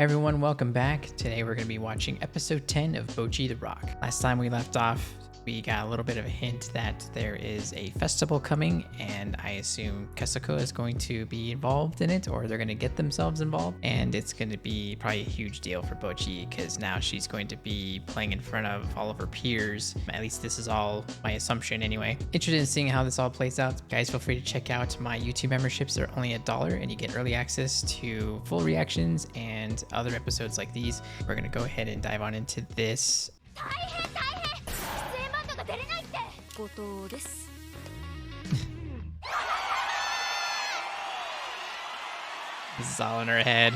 Hey everyone, welcome back. Today we're going to be watching episode 10 of Bocchi the Rock. Last time we left off, we got a little bit of a hint that there is a festival coming, and I assume Kesuko is going to be involved in it, or they're going to get themselves involved, and it's going to be probably a huge deal for Bocchi because now she's going to be playing in front of all of her peers. At least this is all my assumption anyway. Interested in seeing how this all plays out? Guys, feel free to check out my YouTube memberships. They're only $1 and you get early access to full reactions and other episodes like these. We're going to go ahead and dive on into this. This is all in her head,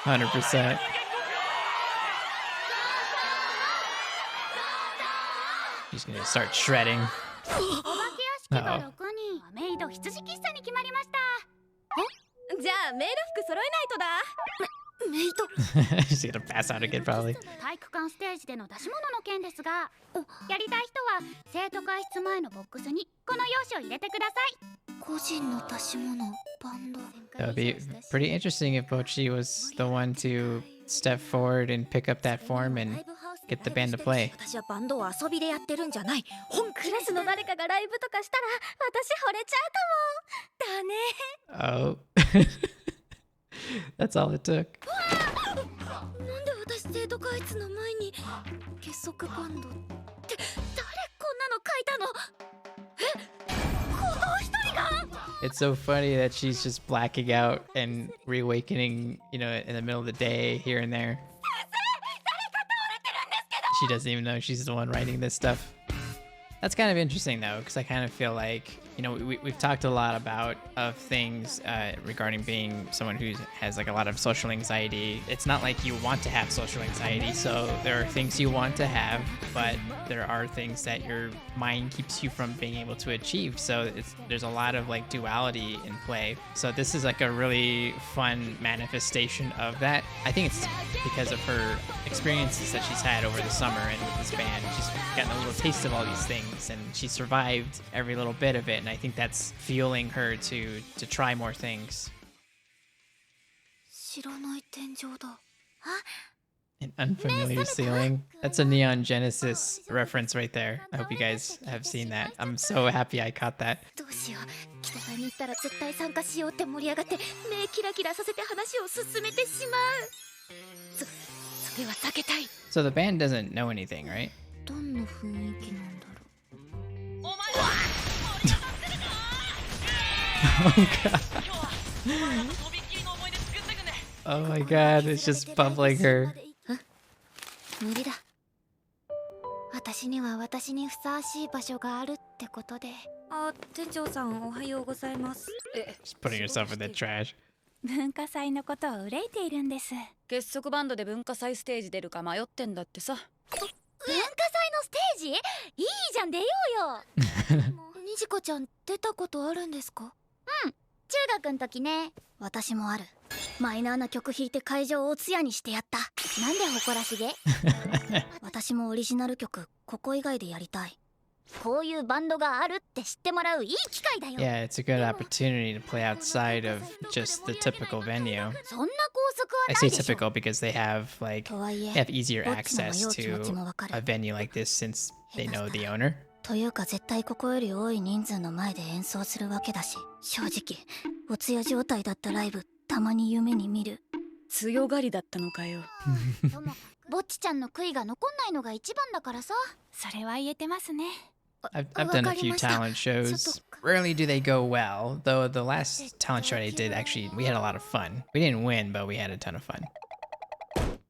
100%. She's gonna start shredding. Uh-oh. She's gonna pass out again, probably. That would be pretty interesting if Bocchi was the one to step forward and pick up that form and get the band to play. Oh. That's all it took. It's so funny that she's just blacking out and reawakening, you know, in the middle of the day here and there. She doesn't even know she's the one writing this stuff. That's kind of interesting though, because I kind of feel like, you know, we've talked a lot about things regarding being someone who has like a lot of social anxiety. It's not like you want to have social anxiety, so there are things you want to have, but there are things that your mind keeps you from being able to achieve. So there's a lot of like duality in play. So this is like a really fun manifestation of that. I think it's because of her experiences that she's had over the summer and with this band. She's gotten a little taste of all these things and she survived every little bit of it. And I think that's fueling her to try more things. An unfamiliar ceiling. That's a Neon Genesis reference right there. I hope you guys have seen that. I'm so happy I caught that. So the band doesn't know anything, right? Oh god. Oh my god, it's just bubbling her. She's putting herself in the trash. 文化祭のことを憂いているんです。結束バンドで文化祭ステージ出るか迷ってんだってさ。文化祭のステージ？いいじゃん、出ようよ。にじこちゃん出たことあるんですか？うん、中学の時ね。私もある。マイナーな曲弾いて会場をお通夜にしてやった。なんで誇らしげ？私もオリジナル曲ここ以外でやりたい。こういうバンドがあるって知ってもらういい機会だよ。Yeah, it's a good opportunity to play outside of just the typical venue. そんな拘束は I な say いでしょ。 typical because they have like easier access to a venue like this since they know the owner. というか絶対ここより多い人数の前で演奏するわけだし、正直お通夜状態だったライブたまに夢に見る。強がりだったのかよ。でもぼっちちゃんの悔いが残んないのが一番だからさ。それは言えてますね。I've done a few talent shows. Rarely do they go well, though the last talent show I did, actually, we had a lot of fun. We didn't win, but we had a ton of fun. やっ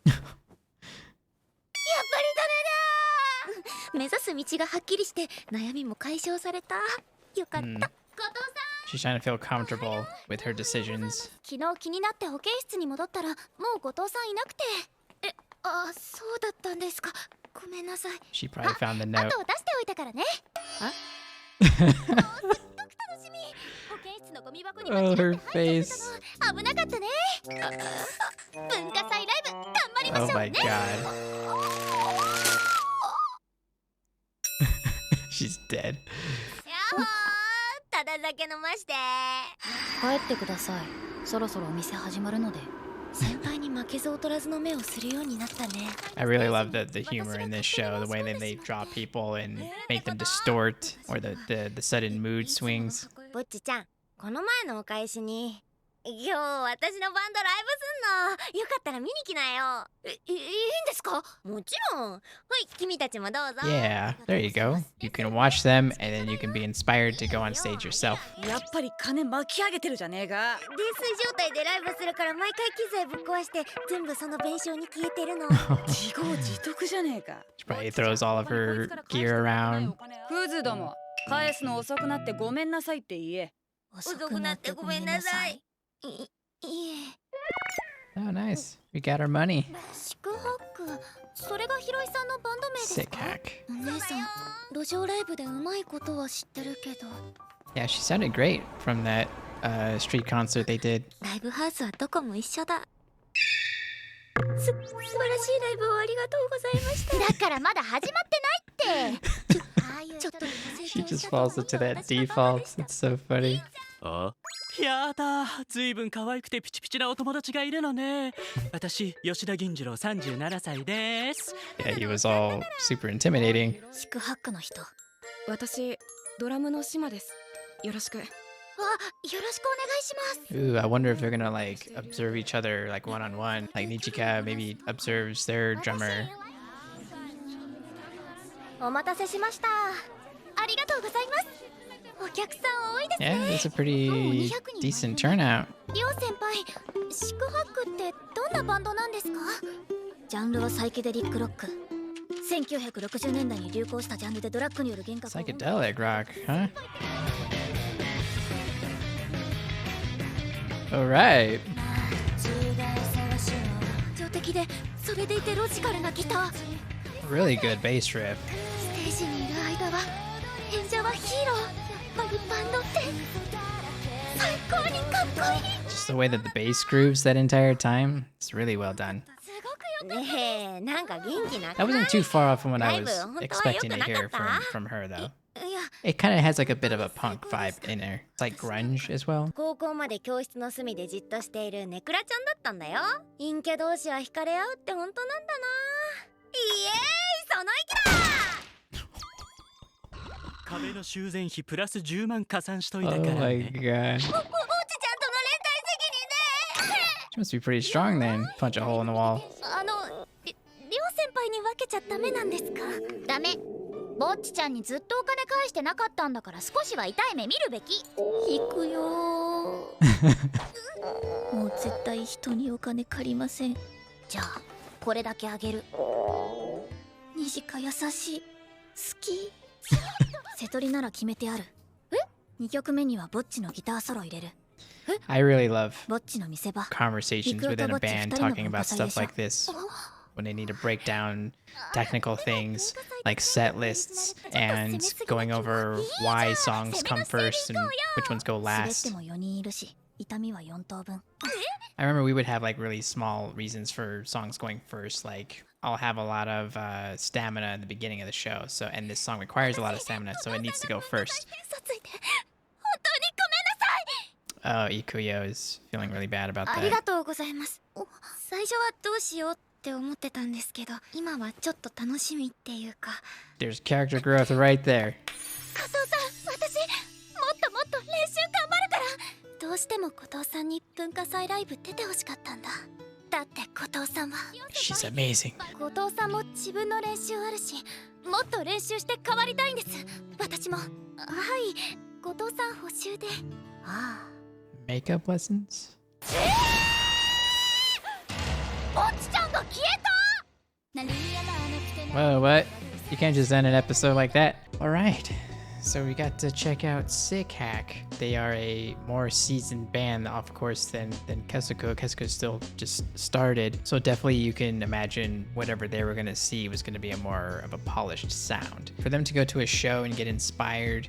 ぱりダメだ。目指す道がはっきりして悩みも解消された。よかった。後藤さん。 She's trying to feel comfortable with her decisions. 昨日気になって保健室に戻ったらもう後藤さんいなくて。そうだったんですか。ごめんなさい。 She probably found the note. 後を出しておいたからね。あ？Oh, her face. 危なかったね。文化祭ライブ頑張りましょうね。 Oh my god. She's dead. ただ酒飲まして。帰ってください。そろそろお店始まるので。先輩に負けず劣らずの目をするようになったね。 I really love the humor in this show, the way that they draw people and make them distort, or the sudden mood swings. ぼっちちゃん、この前のお返しに今日私のバンドライブすんの。よかったら見に来なよ。いいんですか？もちろん。はい、君たちもどうぞ。 Yeah, there you go. You can watch them, and then you can be inspired to go on stage yourself. やっぱり金巻き上げてるじゃねえか。泥酔状態でライブするから毎回機材ぶっ壊して全部その弁償に消えてるの。自業自得じゃねえか。 She probably throws all of her gear around. クズども、返すの遅くなってごめんなさいって言え。遅くなってごめんなさい。いえ。 Oh, nice. We got our money. 四苦八苦、それがひろいさんのバンド名です Sick か？ hack. お姉さん、路上ライブでうまいことは知ってるけど。 Yeah, she sounded great from that street concert they did. ライブハウスはどこも一緒だ。素晴らしいライブをありがとうございました。だからまだ始まってないって。ちょっと She just falls into that default. It's so funny. あ、やだ、ずいぶん可愛くてピチピチなお友達がいるのね。私、吉田銀次郎37歳です。Yeah, he was all super intimidating. 四苦八苦の人。私、ドラムの島です。よろしく。よろしくお願いします。 Ooh, I wonder if they're gonna like observe each other like one on one. Like Nichika maybe observes their drummer. お待たせしました。ありがとうございます。お客さん多いですね。 Yeah, it's a pretty decent turnout. りょう先輩、四苦八苦ってどんなバンドなんですか？ジャンルはサイケデリックロック。1960年代に流行したジャンルでドラッグによる幻覚を。 Psychedelic rock, huh? All right. 情的でそれでいてロジカルなギター。 Really good bass riff. ステージにいる間は演者はヒーロー。バンドって最高にかっこいい。 Just the way that the bass grooves that entire time. It's really well done. すごくよかった。ねえ、なんか元気なく That ない？ wasn't too far off from what I was Live, expecting to hear from her, though. It kind of has like a bit of a punk vibe in there. It's like grunge as well. 高校まで教室の隅でじっとしているネクラちゃんだったんだよ。陰キャ同士は惹かれ合うって本当なんだな。イエーイ、その意気だ。壁の修繕費プラス10万加算しといた Oh から my ね。god. ぼっちちゃんとの連帯責任で。 She must be pretty strong then. Punch a hole in the wall. りょう先輩に分けちゃダメなんですか？ダメ。ぼっちちゃんにずっとお金返してなかったんだから少しは痛い目見るべき。引くよもう絶対人にお金借りません。じゃあこれだけあげる。虹か優しい。好き。瀬戸りなら決めてある。え？2曲目にはぼっちのギターソロ入れる。 I really love ぼっちの見せ場。 conversations within a band talking about stuff like this. When they need to break down technical things like set lists and going over why songs come first and which ones go 滑って last. も4人いるし痛みは4等分。 I remember we would have like really small reasons for songs going first. Like I'll have a lot of stamina in the beginning of the show. So, and this song requires a lot of stamina, so it needs to go first. 嘘ついて本当にごめんなさい。 Oh, Ikuyo is feeling really bad about あり that. がとうございます。最初はどうしようって思ってたんですけど、今はちょっと楽しみっていうか。 There's character growth right there. 後藤さん、私もっともっと練習頑張るから。どうしても後藤さんに文化祭ライブ出てほしかったんだ。だって後藤さんは She's amazing. 後藤さんも自分の練習あるし、もっと練習して変わりたいんです。私も。はい、後藤さん補習で。ああ。 Makeup lessons? ぼっちちゃんが消えた。 Whoa, what? You can't just end an episode like that. Alright, so we got to check out Sick Hack. They are a more seasoned band, of course, than Kesuko. Kesuko still just started. So definitely you can imagine whatever they were going to see was going to be a more of a polished sound. For them to go to a show and get inspired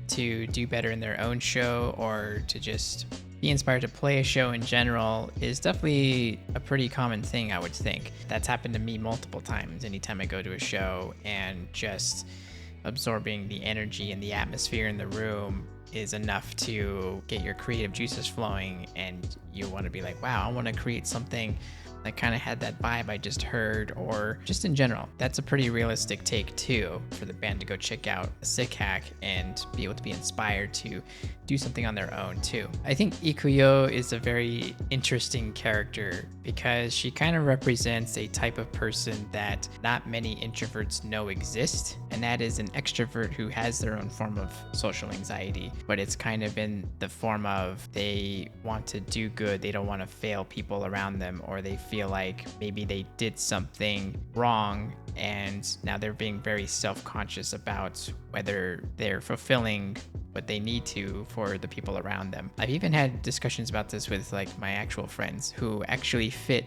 to do better in their own show or to just be inspired to play a show in general is definitely a pretty common thing, I would think. That's happened to me multiple times anytime I go to a show, and just absorbing the energy and the atmosphere in the room is enough to get your creative juices flowing, and you want to be like, wow, I want to create something that kind of had that vibe I just heard, or just in general. That's a pretty realistic take too, for the band to go check out a sick hack and be able to be inspired to do something on their own too. I think Ikuyo is a very interesting character because she kind of represents a type of person that not many introverts know exist, and that is an extrovert who has their own form of social anxiety, but it's kind of in the form of they want to do good, they don't want to fail people around them, or they feel like maybe they did something wrong and now they're being very self-conscious about whether they're fulfilling what they need to for the people around them. I've even had discussions about this with like my actual friends who actually fit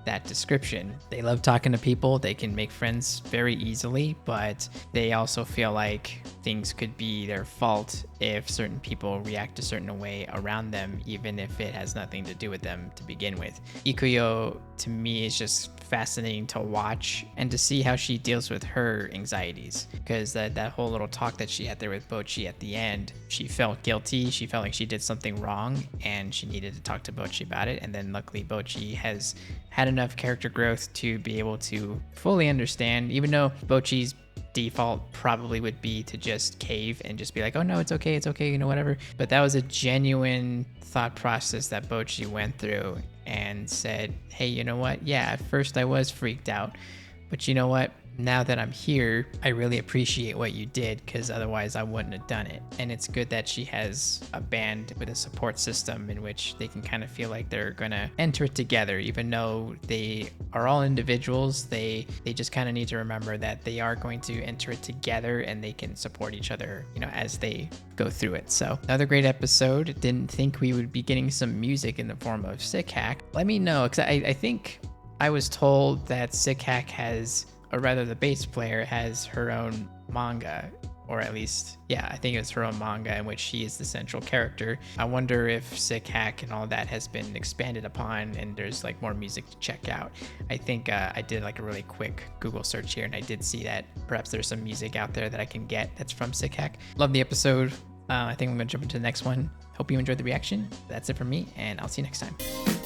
that description. They love talking to people, they can make friends very easily, but they also feel like things could be their fault if certain people react a certain way around them, even if it has nothing to do with them to begin with. Ikuyo, to me, is just fascinating to watch and to see how she deals with her anxieties, because that whole little talk that she had there with Bocchi at the end, she felt guilty, she felt like she did something wrong, and she needed to talk to Bocchi about it. And then luckily Bocchi has had enough character growth to be able to fully understand, even though Bocchi's default probably would be to just cave and just be like, oh no, it's okay, you know, whatever. But that was a genuine thought process that Bocchi went through and said, hey, you know what? Yeah, at first I was freaked out, but you know what? Now that I'm here, I really appreciate what you did, because otherwise I wouldn't have done it. And it's good that she has a band with a support system in which they can kind of feel like they're gonna enter it together, even though they are all individuals. They just kind of need to remember that they are going to enter it together and they can support each other, you know, as they go through it. So another great episode. Didn't think we would be getting some music in the form of Sick Hack. Let me know, because I think I was told that Sick Hack has, or rather the bass player has her own manga, or at least, yeah, I think it's her own manga in which she is the central character. I wonder if Sick Hack and all that has been expanded upon and there's like more music to check out. I think I did like a really quick Google search here and I did see that perhaps there's some music out there that I can get that's from Sick Hack. Love the episode. I think I'm gonna jump into the next one. Hope you enjoyed the reaction. That's it from me, and I'll see you next time.